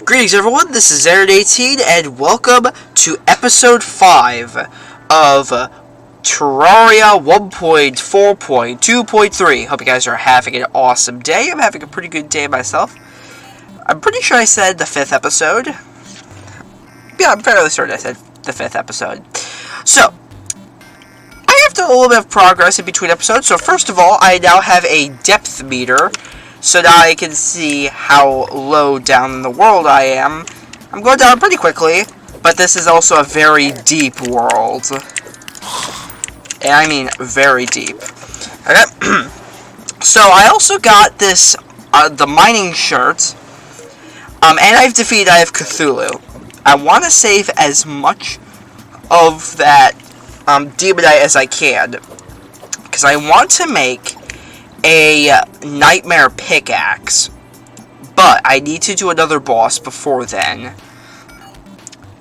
Greetings everyone, this is Aaron18 and welcome to episode 5 of Terraria 1.4.2.3. Hope you guys are having an awesome day. I'm having a pretty good day myself. I'm pretty sure I said the 5th episode. Yeah, I'm fairly certain I said the 5th episode. So, I have done a little bit of progress in between episodes. So first of all, I now have a depth meter. So now I can see how low down in the world I am. I'm going down pretty quickly, but this is also a very deep world. And I mean very deep. Okay. So I also got this, the mining shirt. And I've defeated Eye of Cthulhu. I want to save as much of that demonite as I can. Because I want to make a nightmare pickaxe, but I need to do another boss before then,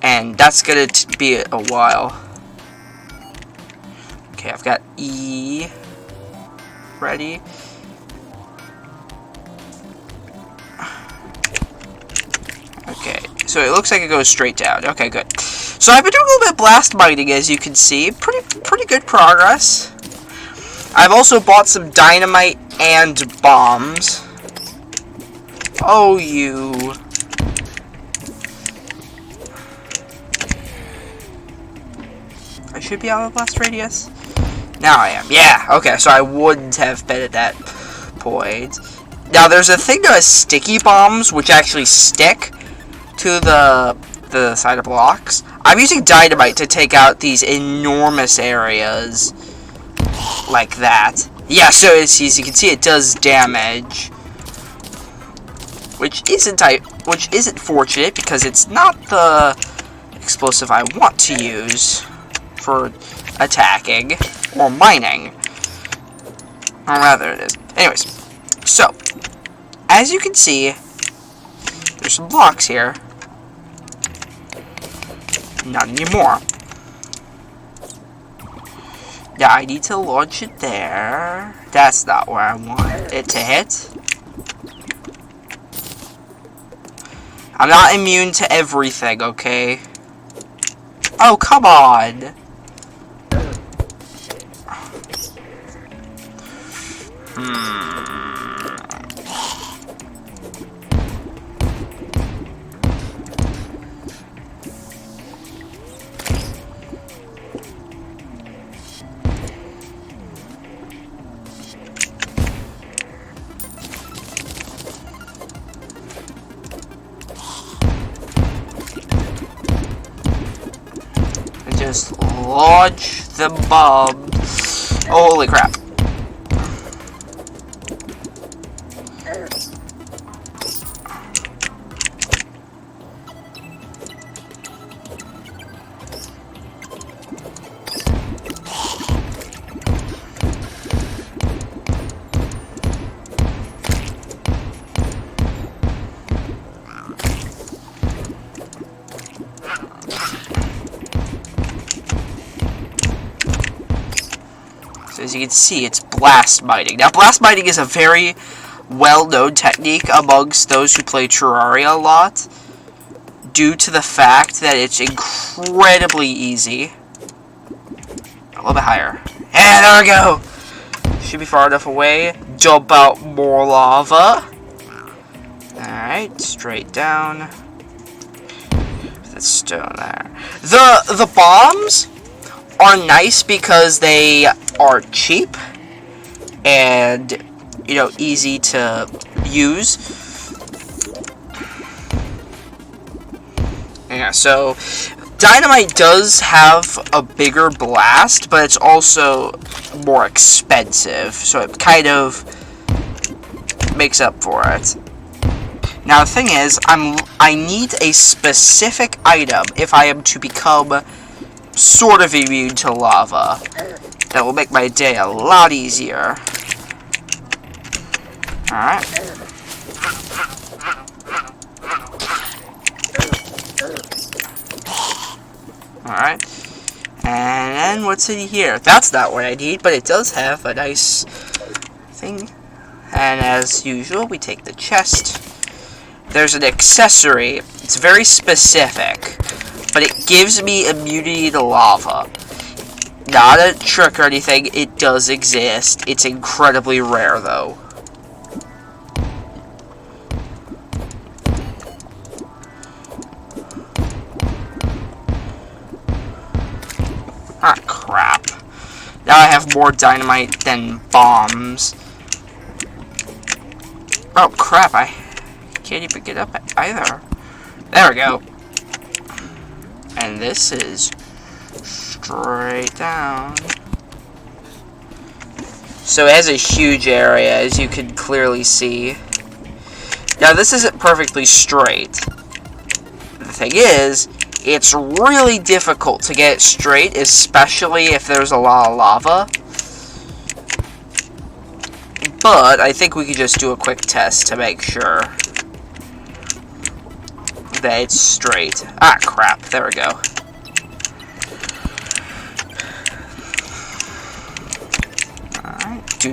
and that's gonna be a while. Okay, I've got E ready. Okay, so it looks like it goes straight down. Okay, good. So I've been doing a little bit of blast mining, as you can see. Pretty good progress. I've also bought some dynamite and bombs. Oh, you. I should be out of blast radius. Now I am. Yeah, okay, so I wouldn't have been at that point. Now, there's a thing that has sticky bombs, which actually stick to the side of blocks. I'm using dynamite to take out these enormous areas. Like that. Yeah, so as you can see, it does damage, which isn't fortunate because it's not the explosive I want to use for attacking or mining. Or rather, it is. Anyways, so as you can see, there's some blocks here. Not anymore. Yeah, I need to launch it there. That's not where I want it to hit. I'm not immune to everything, okay? Oh, come on! Just launch the bomb. Oh, holy crap. As you can see, it's blast mining. Now, blast mining is a very well-known technique amongst those who play Terraria a lot, due to the fact that it's incredibly easy. A little bit higher. Yeah, there we go! Should be far enough away. Dump out more lava. Alright, straight down. Put the stone there. The bombs are nice because they are cheap and, you know, easy to use. Yeah, so dynamite does have a bigger blast, but it's also more expensive, so it kind of makes up for it. Now the thing is, I need a specific item if I am to become sort of immune to lava. That will make my day a lot easier. Alright. Alright. And then what's in here? That's not what I need, but it does have a nice thing. And as usual, we take the chest. there's an accessory. It's very specific, but it gives me immunity to lava. Not a trick or anything, it does exist. It's incredibly rare, though. Ah, crap. Now I have more dynamite than bombs. Oh, crap, I can't even get up either. There we go. And this is straight down. So it has a huge area, as you can clearly see. Now, this isn't perfectly straight. The thing is, it's really difficult to get it straight, especially if there's a lot of lava. But I think we could just do a quick test to make sure that it's straight. Ah, crap. There we go. Alright.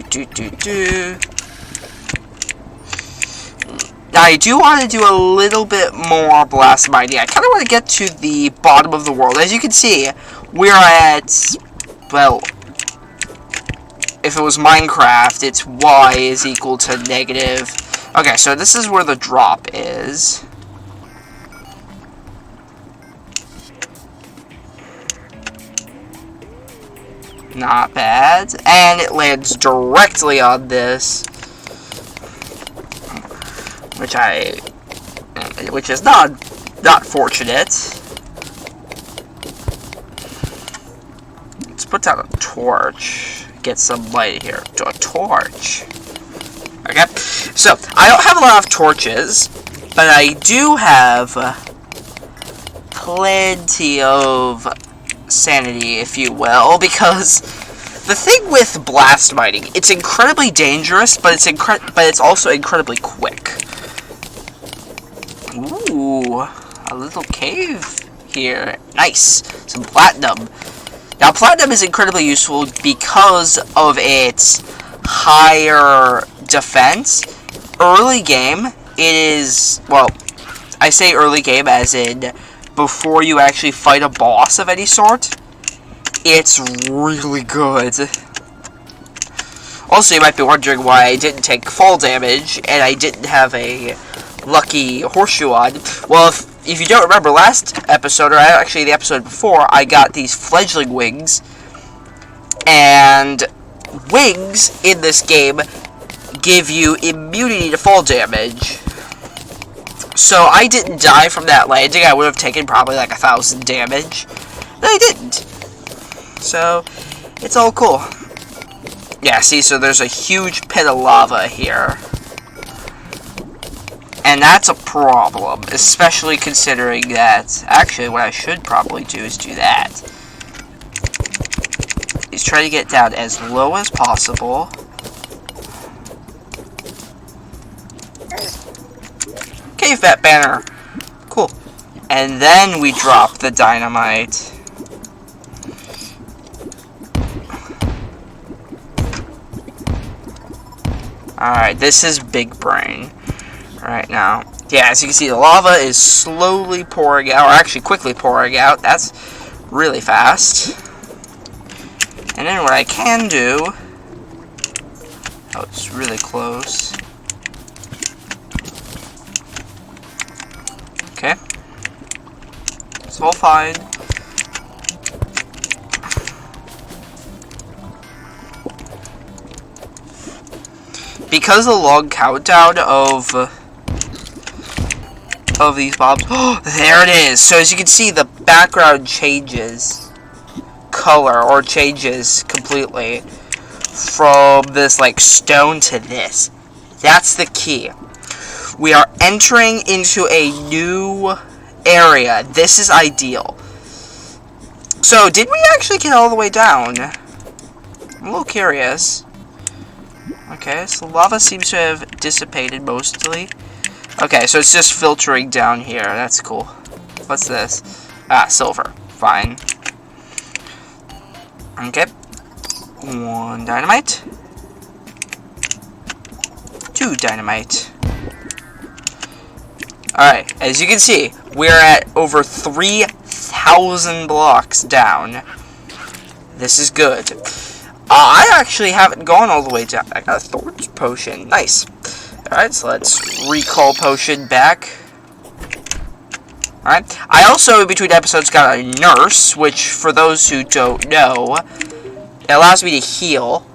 Now, I do want to do a little bit more blast mining. I kind of want to get to the bottom of the world. As you can see, we're at, well, if it was Minecraft, it's y is equal to negative. Okay, so this is where the drop is. Not bad. And it lands directly on this. Which is not fortunate. Let's put down a torch. Get some light here. To a torch. Okay. So I don't have a lot of torches, but I do have plenty of sanity, if you will, because the thing with blast mining, it's incredibly dangerous, but it's also incredibly quick. Ooh, a little cave here. Nice. Some platinum. Now, platinum is incredibly useful because of its higher defense. Early game, it is, well, I say early game as in before you actually fight a boss of any sort. It's really good. Also, you might be wondering why I didn't take fall damage and I didn't have a lucky horseshoe on. Well, if you don't remember last episode, or actually the episode before, I got these fledgling wings. And wings in this game give you immunity to fall damage. So I didn't die from that landing. I would have taken probably like 1,000 damage. But I didn't. So, it's all cool. Yeah, see, so there's a huge pit of lava here. And that's a problem, especially considering that, actually, what I should probably do is do that. Is try to get down as low as possible. Cave bat banner. Cool. And then we drop the dynamite. Alright, this is big brain right now. Yeah, as you can see, the lava is slowly pouring out, or actually quickly pouring out. That's really fast. And then what I can do... Oh, it's really close. Okay. It's all fine. Because the long countdown of these mobs... Oh, there it is! So as you can see, the background changes color, or changes completely from this, like, stone to this. That's the key. We are entering into a new area. This is ideal. So, did we actually get all the way down? I'm a little curious. Okay, so lava seems to have dissipated mostly. Okay, so it's just filtering down here. That's cool. What's this? Ah, silver. Fine. Okay. 1 dynamite. 2 dynamite. Alright, as you can see, we're at over 3,000 blocks down. This is good. I actually haven't gone all the way down. I got a Thorns potion. Nice. Alright, so let's recall potion back. Alright. I also, in between episodes, got a nurse, which, for those who don't know, it allows me to heal.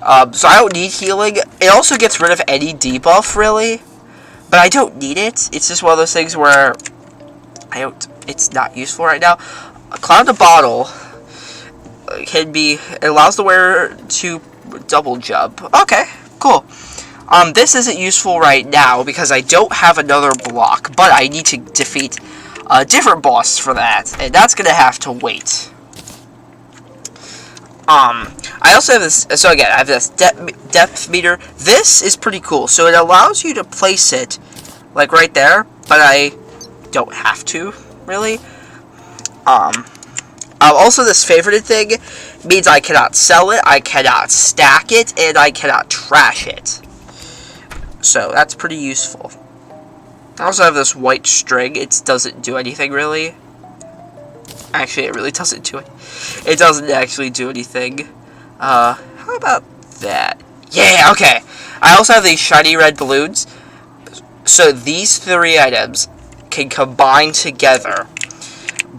So I don't need healing. It also gets rid of any debuff, really. But I don't need it. It's just one of those things where it's not useful right now. Cloud the bottle it allows the wearer to double jump. Okay, cool. This isn't useful right now because I don't have another block, but I need to defeat a different boss for that, and that's gonna have to wait. I also have this, so again, I have this depth meter. This is pretty cool. So it allows you to place it, like, right there, but I don't have to, really. Also, this favorited thing means I cannot sell it, I cannot stack it, and I cannot trash it. So, that's pretty useful. I also have this white string. It doesn't do anything, really. Actually, it really doesn't do it. It doesn't actually do anything. How about that? Yeah, okay. I also have these shiny red balloons. So these three items can combine together.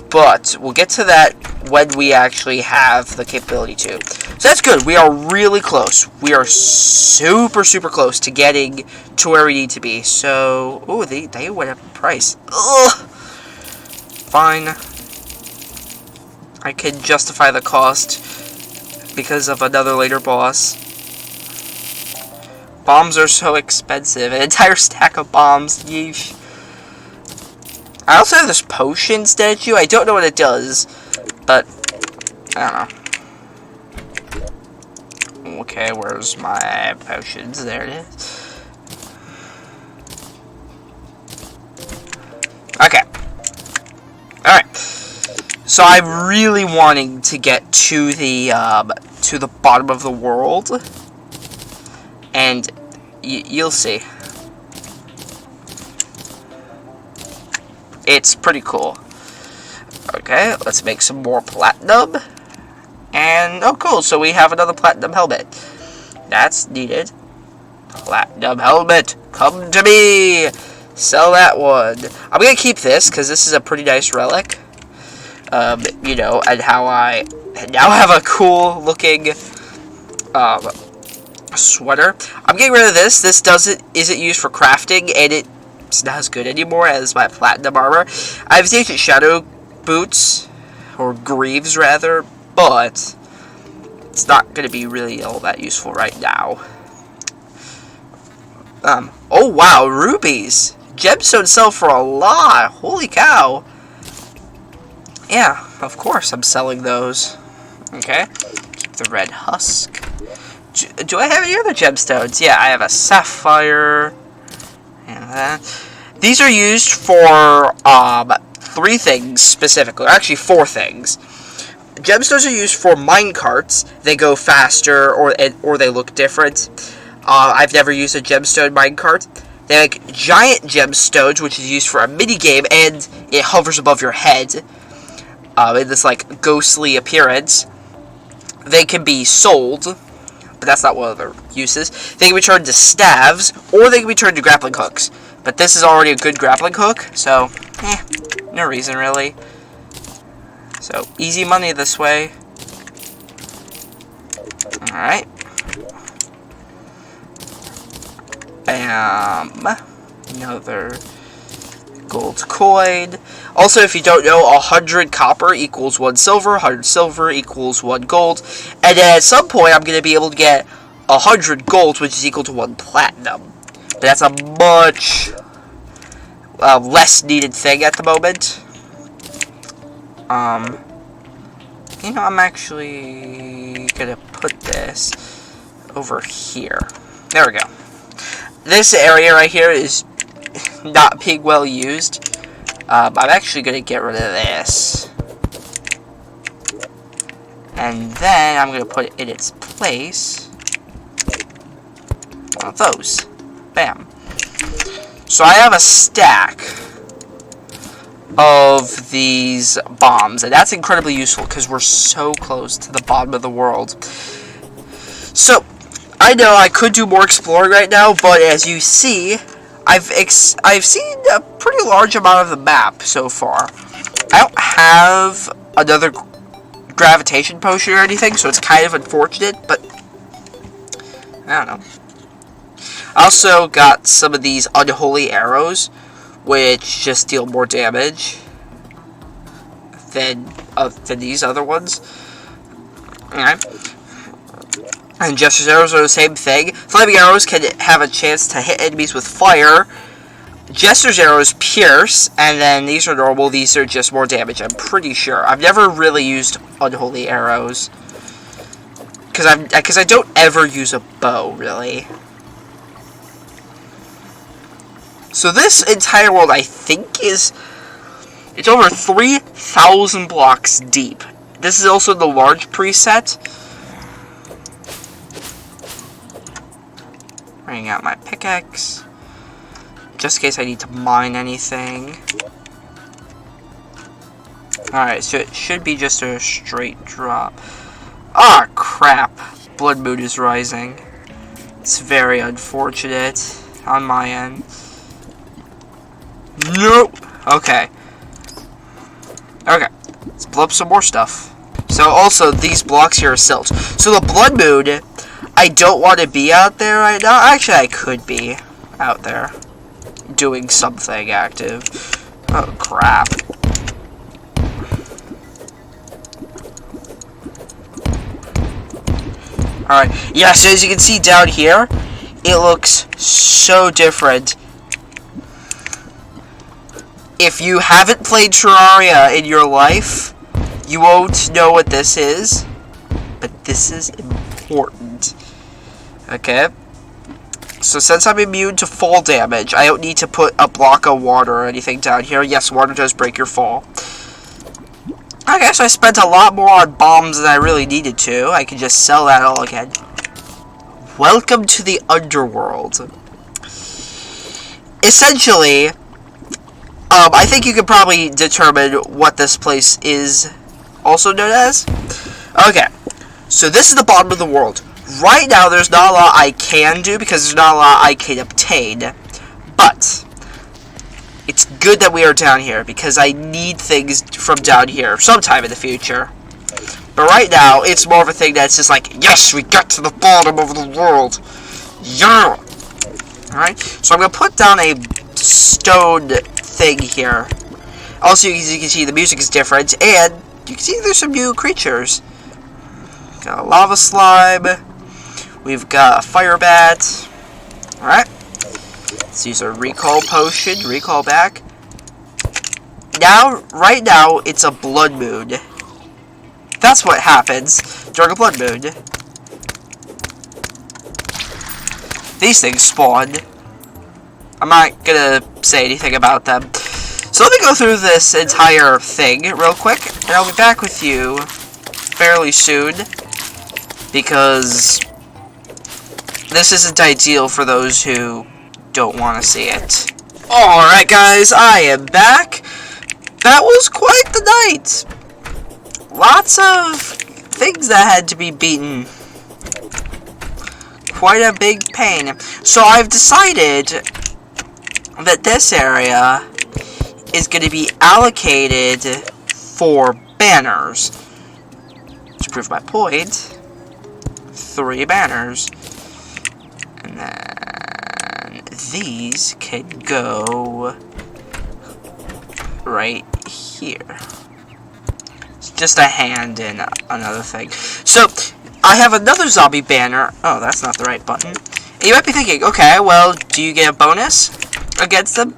But we'll get to that when we actually have the capability to. So that's good. We are really close. We are super, super close to getting to where we need to be. So, ooh, they went up in price. Ugh. Fine. I can justify the cost because of another later boss. Bombs are so expensive. An entire stack of bombs. Yeesh. I also have this potion statue. I don't know what it does, but I don't know. Okay, where's my potions? There it is. Okay. Alright. So I'm really wanting to get to the bottom of the world, and you'll see. It's pretty cool. Okay, let's make some more platinum, and oh, cool! So we have another platinum helmet. That's needed. Platinum helmet, come to me. Sell that one. I'm gonna keep this because this is a pretty nice relic. You know, and how I now have a cool looking sweater. I'm getting rid of this. This isn't used for crafting, and it's not as good anymore as my platinum armor. I have the ancient shadow boots, or greaves rather, but it's not going to be really all that useful right now. Oh wow, rubies! Gemstones sell for a lot! Holy cow! Yeah, of course I'm selling those. Okay, keep the red husk. Do I have any other gemstones? Yeah, I have a sapphire. And that. These are used for 3 things specifically, or actually 4 things. Gemstones are used for minecarts. They go faster, or they look different. I've never used a gemstone minecart. They make giant gemstones, which is used for a mini game, and it hovers above your head. In this, like, ghostly appearance. They can be sold, but that's not one of their uses. They can be turned to staves, or they can be turned to grappling hooks. But this is already a good grappling hook, so, no reason, really. So, easy money this way. Alright. Bam. Another gold coin. Also, if you don't know, 100 copper equals 1 silver, 100 silver equals 1 gold, and then at some point I'm going to be able to get 100 gold, which is equal to 1 platinum. But that's a much less needed thing at the moment. You know, I'm actually going to put this over here. There we go. This area right here is not being well used. I'm actually going to get rid of this. And then I'm going to put in its place one of those. Bam. So I have a stack of these bombs, and that's incredibly useful because we're so close to the bottom of the world. So, I know I could do more exploring right now, but as you see, I've seen a pretty large amount of the map so far. I don't have another gravitation potion or anything, so it's kind of unfortunate, but I don't know. I also got some of these unholy arrows, which just deal more damage than these other ones. Alright. And Jester's arrows are the same thing. Flaming arrows can have a chance to hit enemies with fire. Jester's arrows pierce, and then these are normal. These are just more damage, I'm pretty sure. I've never really used unholy arrows. Because I don't ever use a bow, really. So this entire world, I think, it's over 3,000 blocks deep. This is also the large preset. Bringing out my pickaxe, just in case I need to mine anything. Alright, so it should be just a straight drop. Ah, crap. Blood moon is rising. It's very unfortunate on my end. Nope. Okay. Okay. Let's blow up some more stuff. So also, these blocks here are silt. So the blood moon, I don't want to be out there right now. Actually, I could be out there doing something active. Oh, crap. Alright. Yeah, so as you can see down here, it looks so different. If you haven't played Terraria in your life, you won't know what this is. But this is important. Okay. So since I'm immune to fall damage, I don't need to put a block of water or anything down here. Yes, water does break your fall. I guess I spent a lot more on bombs than I really needed to. I can just sell that all again. Welcome to the Underworld. Essentially, I think you can probably determine what this place is also known as. Okay, so this is the bottom of the world. Right now, there's not a lot I can do because there's not a lot I can obtain. But it's good that we are down here because I need things from down here sometime in the future. But right now, it's more of a thing that's just like, yes, we got to the bottom of the world. Yeah! Alright, so I'm going to put down a stone thing here. Also, as you can see, the music is different, and you can see there's some new creatures. Got a lava slime. We've got a fire bat. Alright. Let's use a recall potion. Recall back. Now, right now, it's a blood moon. That's what happens during a blood moon. These things spawn. I'm not gonna say anything about them. So let me go through this entire thing real quick, and I'll be back with you fairly soon, because this isn't ideal for those who don't want to see it. Alright guys, I am back. That was quite the night. Lots of things that had to be beaten. Quite a big pain. So I've decided that this area is going to be allocated for banners. To prove my point, 3 banners. And then these can go right here. It's just a hand and another thing. So, I have another zombie banner. Oh, that's not the right button. And you might be thinking, okay, well, do you get a bonus against them?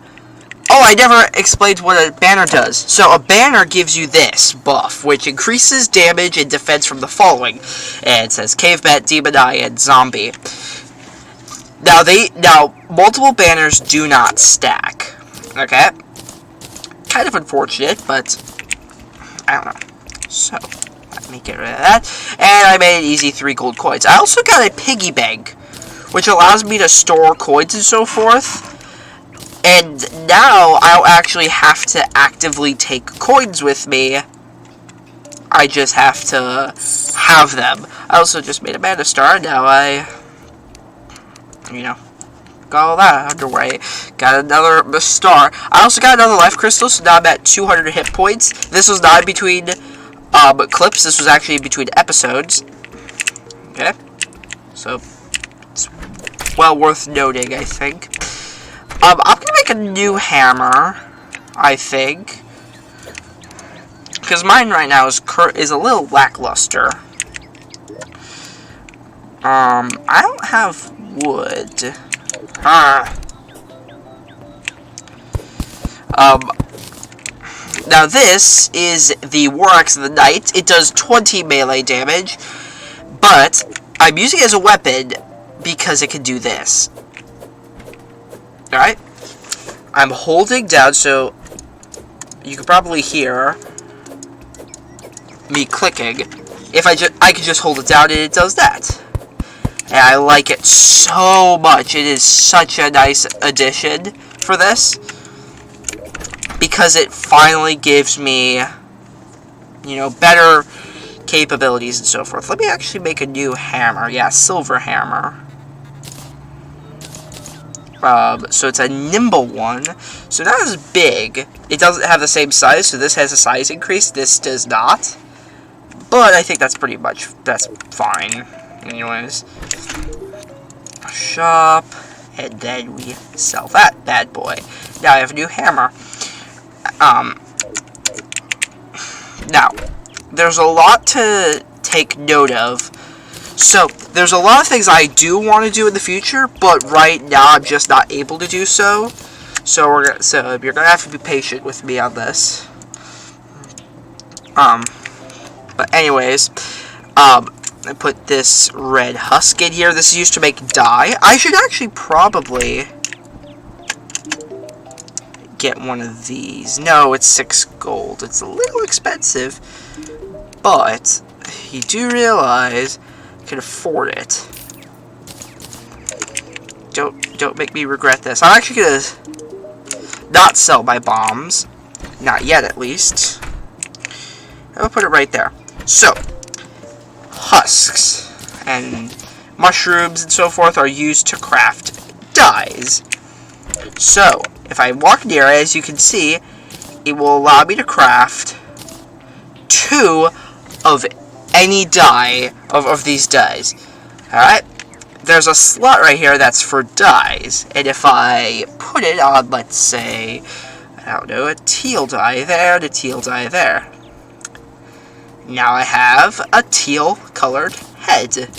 Oh, I never explained what a banner does. So, a banner gives you this buff, which increases damage and defense from the following. And it says Cave Bat, Demon Eye, and Zombie. Now, multiple banners do not stack. Okay? Kind of unfortunate, but I don't know. So, let me get rid of that. And I made an easy 3 gold coins. I also got a piggy bank, which allows me to store coins and so forth. And now I'll actually have to actively take coins with me. I just have to have them. I also just made a mana star. Now I, got all that underway. Got another star. I also got another life crystal, so now I'm at 200 hit points. This was not between clips. This was actually between episodes. Okay. So, it's well worth noting, I think. I'm going to make a new hammer, I think. Because mine right now is a little lackluster. I don't have wood. Now this is the Warx of the Night. It does 20 melee damage, but I'm using it as a weapon because it can do this. Alright? I'm holding down, so you can probably hear me clicking. If I can just hold it down and it does that. And I like it so much. It is such a nice addition for this. Because it finally gives me, better capabilities and so forth. Let me actually make a new hammer. Yeah, silver hammer. So it's a nimble one. So not as big. It doesn't have the same size, so this has a size increase. This does not. But I think that's fine. Anyways. Shop. And then we sell that bad boy. Now I have a new hammer. Now, there's a lot to take note of. So, there's a lot of things I do want to do in the future, but right now I'm just not able to do so. So you're gonna have to be patient with me on this. But anyways, I put this red husk in here. This is used to make dye. I should actually probably get one of these. No, it's 6 gold. It's a little expensive, but you do realize I can afford it. Don't make me regret this. I'm actually gonna not sell my bombs. Not yet, at least. I'll put it right there. So, husks and mushrooms and so forth are used to craft dyes. So, if I walk near it, as you can see, it will allow me to craft 2 of any dye of these dyes. Alright? There's a slot right here that's for dyes. And if I put it on, let's say, I don't know, a teal dye there and a teal dye there. Now I have a teal colored head.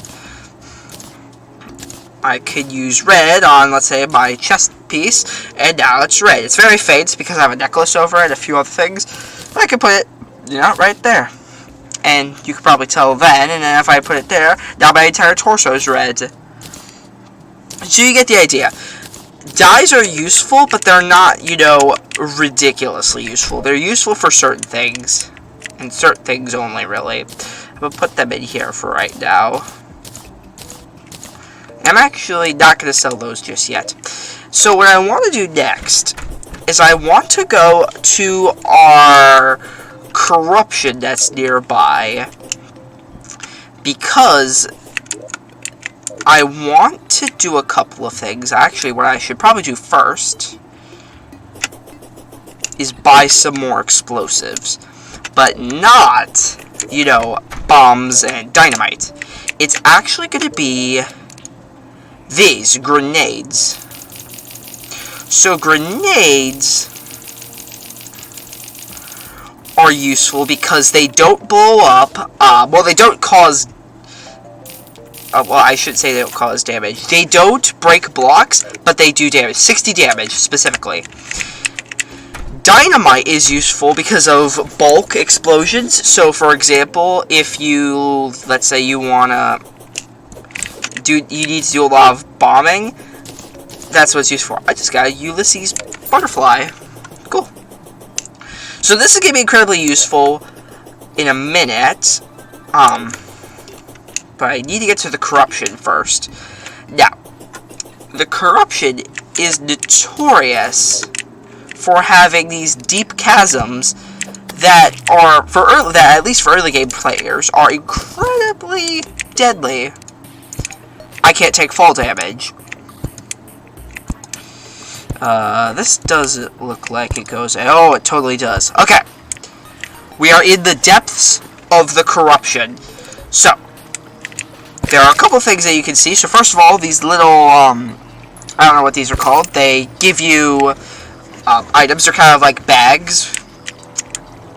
I could use red on, let's say, my chest piece, and now it's red. It's very faint because I have a necklace over it and a few other things. But I can put it, right there. And you could probably tell then, and then if I put it there, now my entire torso is red. So you get the idea. Dyes are useful, but they're not, ridiculously useful. They're useful for certain things. And certain things only, really. I'm going to put them in here for right now. I'm actually not going to sell those just yet. So what I want to do next is I want to go to our corruption that's nearby. Because I want to do a couple of things. Actually, what I should probably do first is buy some more explosives. But not, bombs and dynamite. It's actually going to be these, grenades. So grenades are useful because they don't blow up, well, they don't cause, well, I should say they don't cause damage. They don't break blocks, but they do damage, 60 damage, specifically. Dynamite is useful because of bulk explosions. So, for example, if you, let's say you wanna you need to do a lot of bombing, that's what it's used for. I just got a Ulysses butterfly. Cool. So this is gonna be incredibly useful in a minute. But I need to get to the corruption first. Now, the corruption is notorious for having these deep chasms that are, that at least for early game players, are incredibly deadly. I can't take fall damage. This doesn't look like it goes... Oh, it totally does. Okay. We are in the depths of the corruption. So, there are a couple things that you can see. So, first of all, these little, I don't know what these are called. They give you items. They're kind of like bags.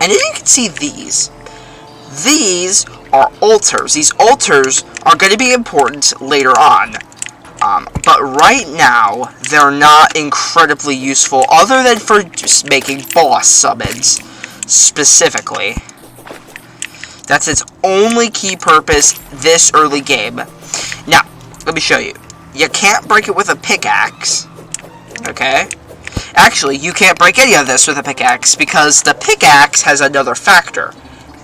And then you can see these. These are altars. These altars are going to be important later on. But right now, they're not incredibly useful, other than for just making boss summons, specifically. That's its only key purpose this early game. Now, let me show you. You can't break it with a pickaxe, okay? Actually, you can't break any of this with a pickaxe, because the pickaxe has another factor.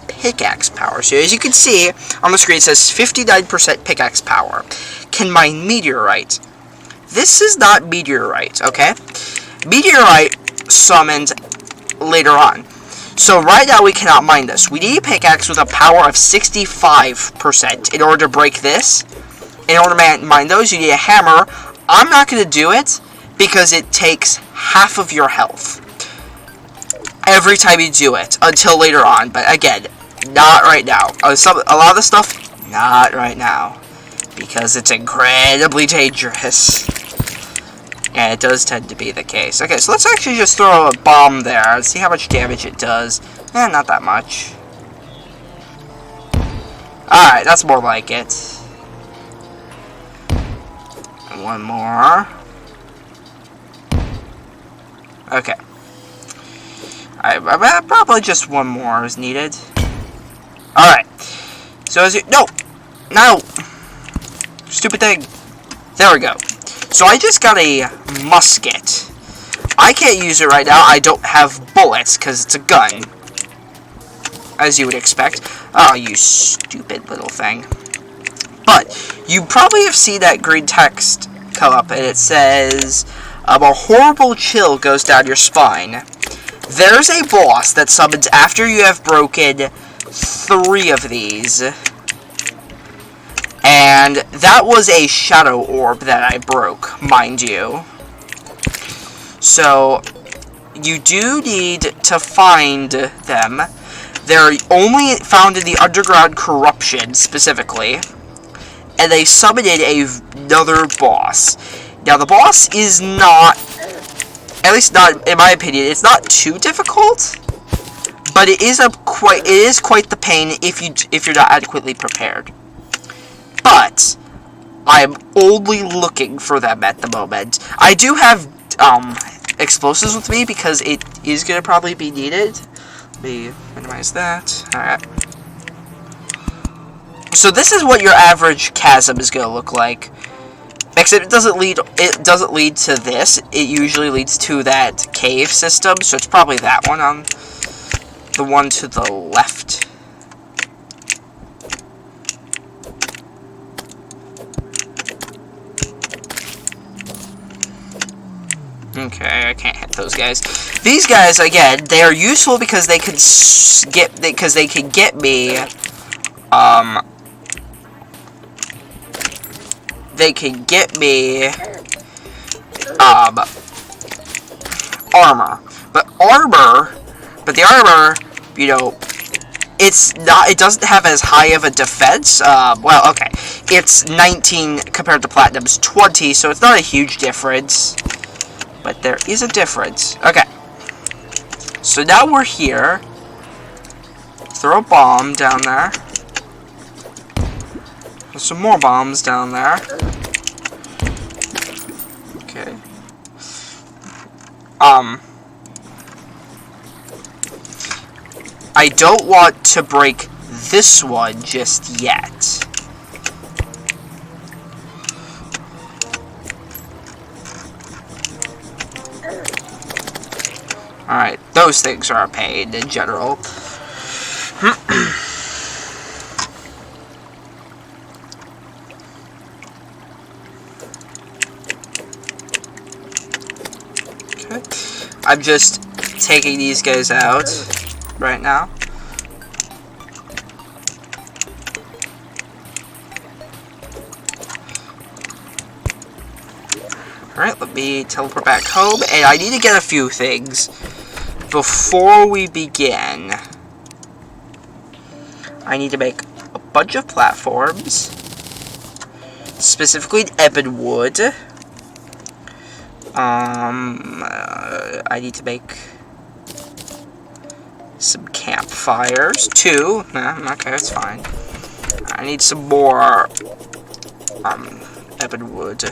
Pickaxe power. So as you can see on the screen, it says 59% pickaxe power. Can mine meteorite. This is not meteorite, okay? Meteorite summoned later on. So right now we cannot mine this. We need a pickaxe with a power of 65% in order to break this. In order to mine those, you need a hammer. I'm not going to do it because it takes half of your health every time you do it until later on. But again, not right now. A lot of the stuff, not right now, because it's incredibly dangerous. And it does tend to be the case. Okay, so let's actually just throw a bomb there and see how much damage it does. Not that much. Alright, that's more like it. And one more. Okay. Alright, probably just one more is needed. Alright. So as you... No! No! Stupid thing. There we go. So I just got a musket. I can't use it right now. I don't have bullets because it's a gun. As you would expect. Oh, you stupid little thing. But you probably have seen that green text come up and it says, a horrible chill goes down your spine. There's a boss that summons after you have broken 3 of these. And that was a shadow orb that I broke, mind you. So, you do need to find them. They're only found in the underground corruption, specifically. And they summoned another boss. Now, the boss is not, at least not in my opinion, it's not too difficult. But it is quite the pain if you're not adequately prepared. But I'm only looking for them at the moment. I do have explosives with me because it is going to probably be needed. Let me minimize that. Alright. So this is what your average chasm is going to look like. Except it doesn't lead to this. It usually leads to that cave system. So it's probably that one on the one to the left. Okay, I can't hit those guys. These guys, again, they are useful because they can get me, armor. But the armor, you know, it doesn't have as high of a defense. Well, okay, it's 19 compared to Platinum's 20, so it's not a huge difference. But there is a difference. Okay. So now we're here. Throw a bomb down there. There's some more bombs down there. Okay. I don't want to break this one just yet. Alright, those things are a pain in general. I'm just taking these guys out right now. Alright, let me teleport back home, and I need to get a few things before we begin. I need to make a bunch of platforms, specifically ebon wood. I need to make some campfires, too. Okay, that's fine. I need some more, ebon wood.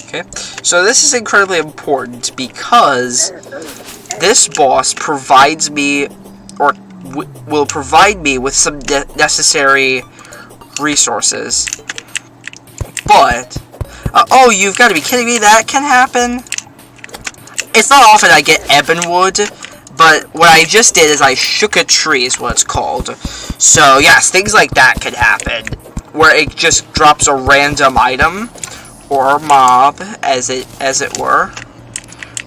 Okay, so this is incredibly important because this boss provides me, or will provide me with some necessary resources. But, oh, you've got to be kidding me, that can happen? It's not often I get ebon wood, but what I just did is I shook a tree is what it's called. So, yes, things like that can happen, where it just drops a random item, or mob, as it were.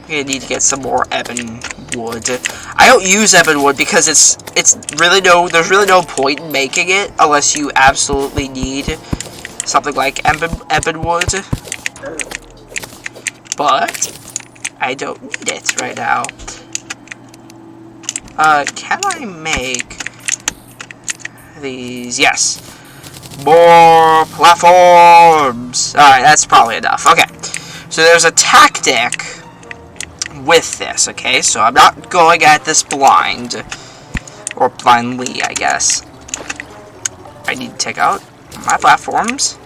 I need to get some more ebon wood. I don't use ebon wood because there's really no point in making it unless you absolutely need something like ebon wood. But I don't need it right now. Can I make these? Yes. More platforms! Alright, that's probably enough. Okay. So there's a tactic with this, okay? So I'm not going at this blind. Or blindly, I guess. I need to take out my platforms.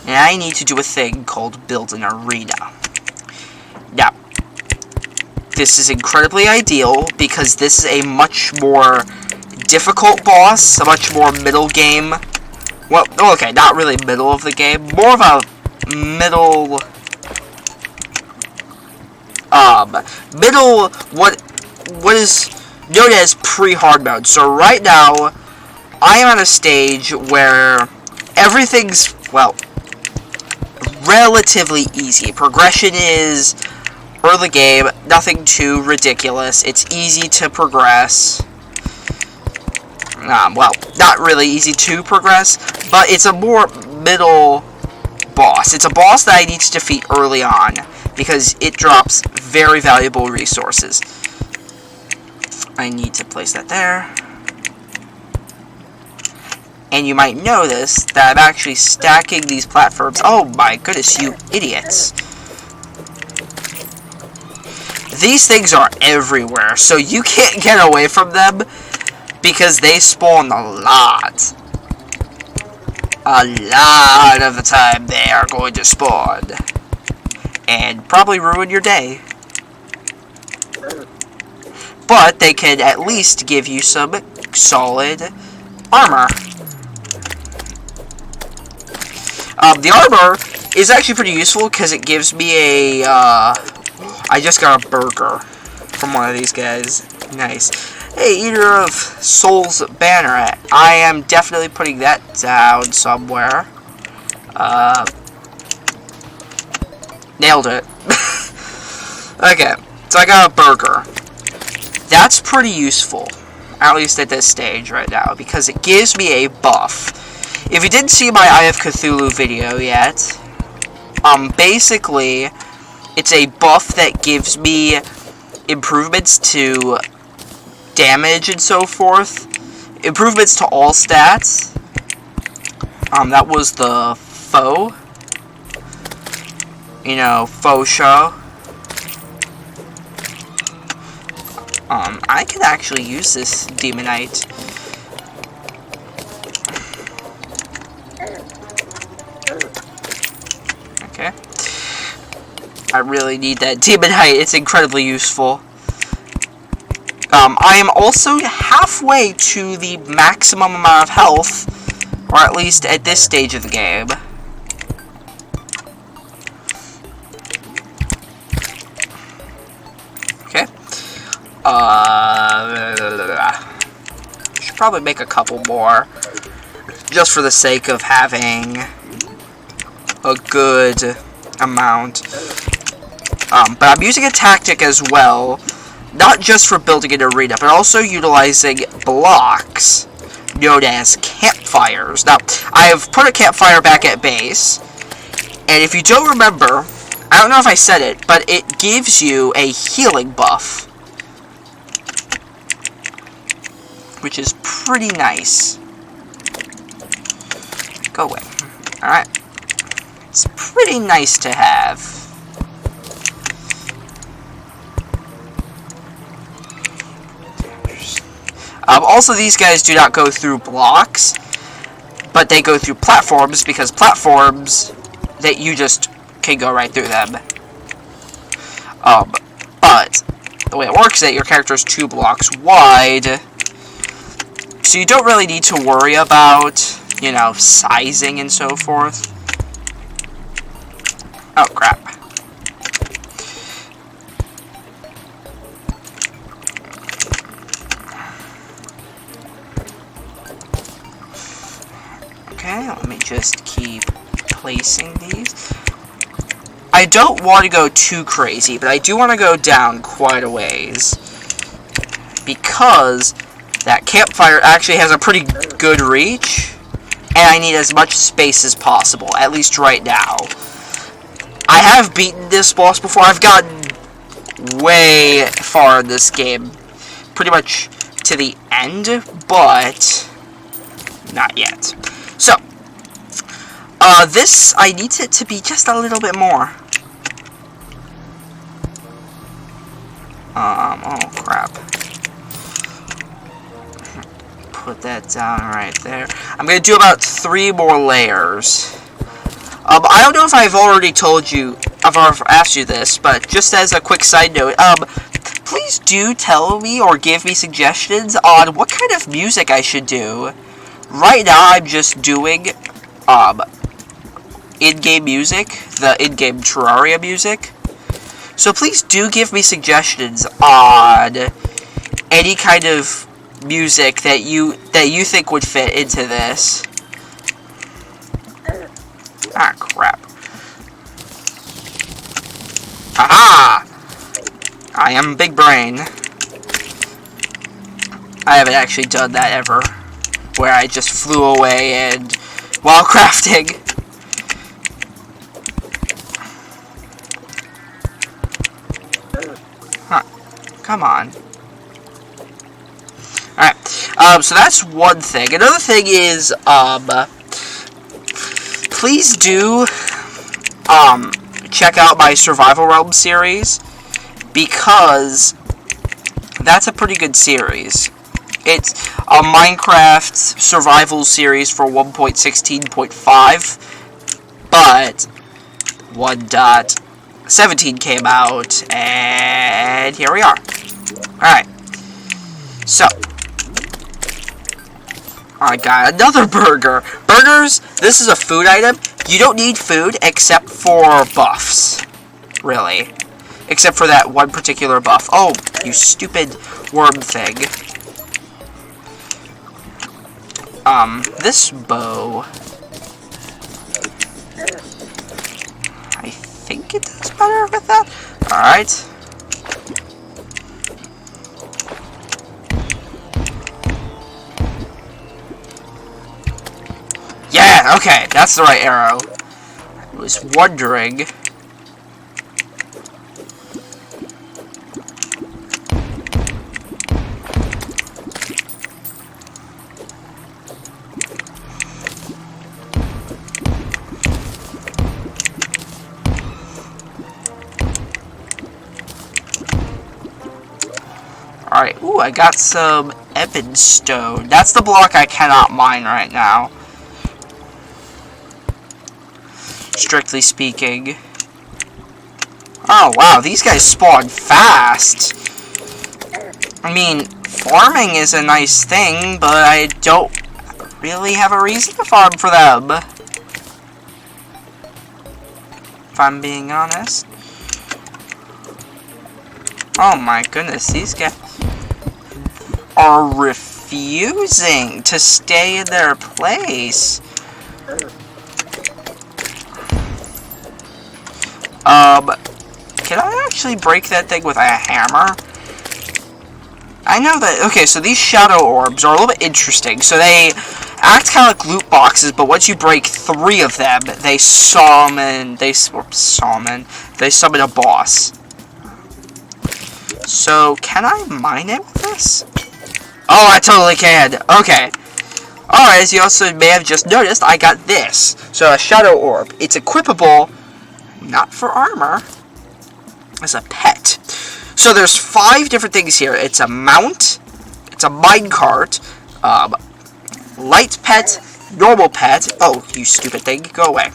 And I need to do a thing called build an arena. Now, this is incredibly ideal because this is a much more difficult boss, a much more middle game. Well, okay, not really middle of the game, more of a middle, what is known as pre-hard mode. So right now, I am on a stage where everything's, well, relatively easy. Progression is early game, nothing too ridiculous. It's easy to progress. Well, not really easy to progress, but it's a more middle boss. It's a boss that I need to defeat early on, because it drops very valuable resources. I need to place that there. And you might notice that I'm actually stacking these platforms. Oh my goodness, you idiots. These things are everywhere, so you can't get away from them, because they spawn a lot. A lot of the time they are going to spawn. And probably ruin your day. But they can at least give you some solid armor. The armor is actually pretty useful because it gives me a, I just got a burger from one of these guys. Nice. Hey, Eater of Souls banner. I am definitely putting that down somewhere. Nailed it. Okay, so I got a burger. That's pretty useful, at least at this stage right now, because it gives me a buff. If you didn't see my Eye of Cthulhu video yet, basically, it's a buff that gives me improvements to damage and so forth. Improvements to all stats. That was the foe. You know, faux show. I could actually use this Demonite. Okay. I really need that Demonite. It's incredibly useful. I am also halfway to the maximum amount of health, or at least at this stage of the game. Okay. Should probably make a couple more, just for the sake of having a good amount. But I'm using a tactic as well, not just for building an arena, but also utilizing blocks known as campfires. Now, I have put a campfire back at base, and if you don't remember, I don't know if I said it, but it gives you a healing buff, which is pretty nice. Go away. Alright. It's pretty nice to have. Also, these guys do not go through blocks, but they go through platforms, because platforms, that you just can go right through them. But the way it works is that your character is 2 blocks wide, so you don't really need to worry about, you know, sizing and so forth. Oh, crap. Okay, let me just keep placing these. I don't want to go too crazy, but I do want to go down quite a ways, because that campfire actually has a pretty good reach, and I need as much space as possible, at least right now. I have beaten this boss before. I've gotten way far in this game, pretty much to the end, but not yet. So, this, I need it to be just a little bit more. Oh crap. Put that down right there. I'm gonna do about 3 more layers. I don't know if I've already told you, I've already asked you this, but just as a quick side note, please do tell me or give me suggestions on what kind of music I should do. Right now, I'm just doing, in-game music, the in-game Terraria music. So please do give me suggestions on any kind of music that you think would fit into this. Ah, crap. Aha! I am big brain. I haven't actually done that ever, where I just flew away and while crafting. Huh. Come on. Alright, so that's one thing. Another thing is, please do, check out my Survival Realm series, because that's a pretty good series. It's a Minecraft survival series for 1.16.5, but 1.17 came out, and here we are. Alright, so, I got another burger. Burgers, this is a food item. You don't need food except for buffs, really. Except for that one particular buff. Oh, you stupid worm thing. This bow, I think it does better with that. Alright. Yeah, okay, that's the right arrow. I was wondering. Alright, ooh, I got some ebon stone. That's the block I cannot mine right now, strictly speaking. Oh, wow, these guys spawn fast. I mean, farming is a nice thing, but I don't really have a reason to farm for them, if I'm being honest. Oh my goodness, these guys... are refusing to stay in their place. Can I actually break that thing with a hammer? I know that, okay, so these shadow orbs are a little bit interesting. So they act kind of like loot boxes, but once you break 3 of them, they summon a boss. So, can I mine it with this? Oh, I totally can. Okay. Alright, as you also may have just noticed, I got this. So, a shadow orb. It's equipable, not for armor, as a pet. So there's 5 different things here. It's a mount, it's a minecart, light pet, normal pet. Oh, you stupid thing, go away.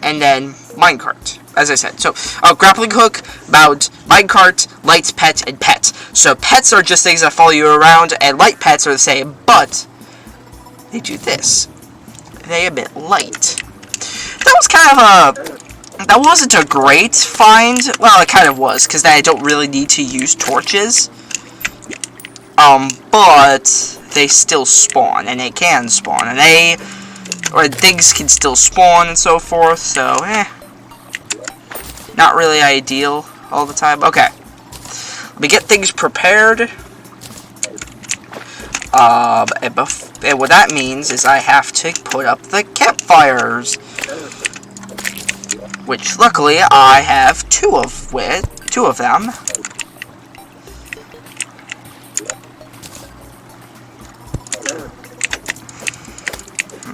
And then minecart, as I said. So, grappling hook, mount, minecart, light pet, and pet. So pets are just things that follow you around, and light pets are the same, but they do this. They emit light. That was kind of that wasn't a great find. Well, it kind of was, because I don't really need to use torches. But they still spawn, and they can spawn, and things can still spawn and so forth, so, not really ideal all the time. Okay. Let me get things prepared. And what that means is I have to put up the campfires. Which, luckily, I have 2 of them.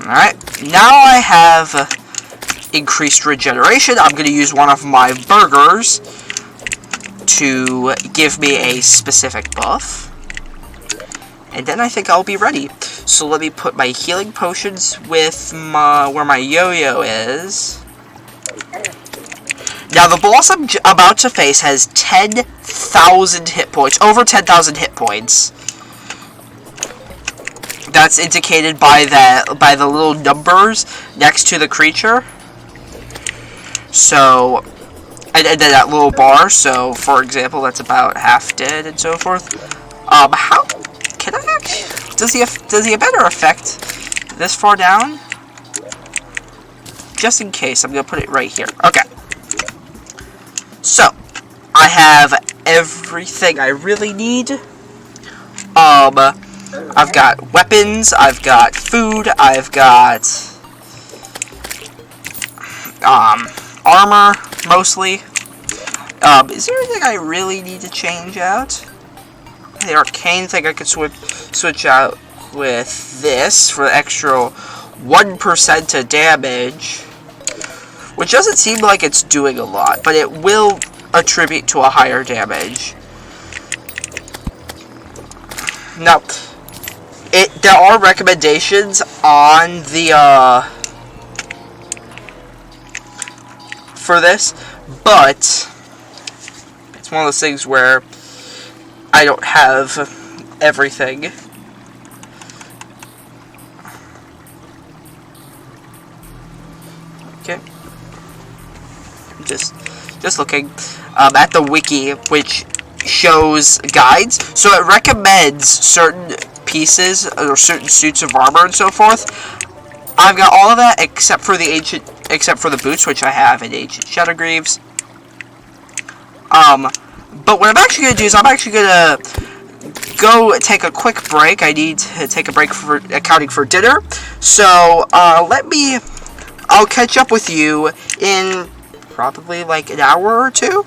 Alright, now I have increased regeneration. I'm going to use one of my burgers to give me a specific buff. And then I think I'll be ready. So let me put my healing potions with where my yo-yo is. Now, the boss I'm about to face has 10,000 hit points. Over 10,000 hit points. That's indicated by the little numbers next to the creature. So, and then that little bar. So, for example, that's about half dead and so forth. How can I actually? Does he have better effect this far down? Just in case, I'm gonna put it right here. Okay. So, I have everything I really need. I've got weapons, I've got food, I've got armor, mostly. Is there anything I really need to change out? The arcane thing I could switch out with this for the extra 1% to damage. Which doesn't seem like it's doing a lot, but it will attribute to a higher damage. Now, there are recommendations on the, for this, but it's one of those things where I don't have everything. Okay. Just looking at the wiki, which shows guides. So it recommends certain pieces or certain suits of armor and so forth. I've got all of that except for the boots, which I have in Ancient Shadowgreaves. But what I'm actually going to do is I'm actually going to go take a quick break. I need to take a break for accounting for dinner. So I'll catch up with you in probably like an hour or 2.